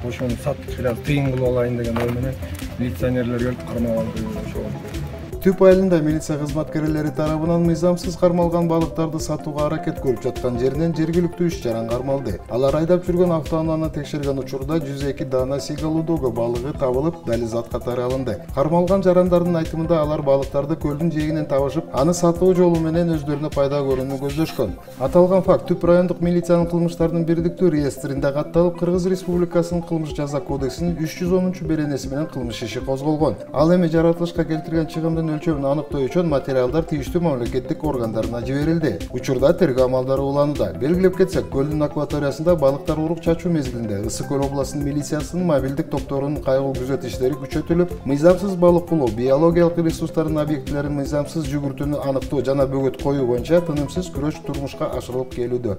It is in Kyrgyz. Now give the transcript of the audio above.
ошону сатып biraz кыйын кылып алайын деген ой менен милиционерлер келип кармап алды ошол. Түп айылында милиция кызматкерлери тарабынан мыйзамсыз кармалган балыктарды сатууга аракет көрүп жаткан жеринен жергиликтүү иш-чара кармалды. Алар айдап жүргөн автоунааны текшерген учурда 102 даана сигалудого балыгы табылып, дализат катары алынды. Кармалган жарандардын айтымында алар балыктарды көлдүн жээгинен табышып, аны сатуу жолу менен өздөрүнө пайда көрүүнү көздөшкөн. Аталган факт Түп райондук милициянын кылмыштардын бирдиктүү реестринде катталып, Кыргыз Республикасынын кылмыш жаза кодексинин 310-беренеси менен кылмыш иши козголгон. Ал эми жаратылышка келтирген чыгымдын өлчөмүн аныктоо үчүн материалдар тийиштүү мамлекеттик органдарына жиберилди. Учурда тергөө амалдары уланууда. Белгилеп кетсек, көлдүн акваториясында балыктар урук чачуу мезгилинде Ысык көл областынын милициясынын мобилдик топторунун кайгылуу күзөт иштери күчөтүлүп, мыйзамсыз балык кулоо, биологиялык ресурстардын объектилерин мыйзамсыз жүгүртүүнү аныктоо жана бөгөт коюу боюнча тынымсыз күрөш турмушка ашырылып келүүдө.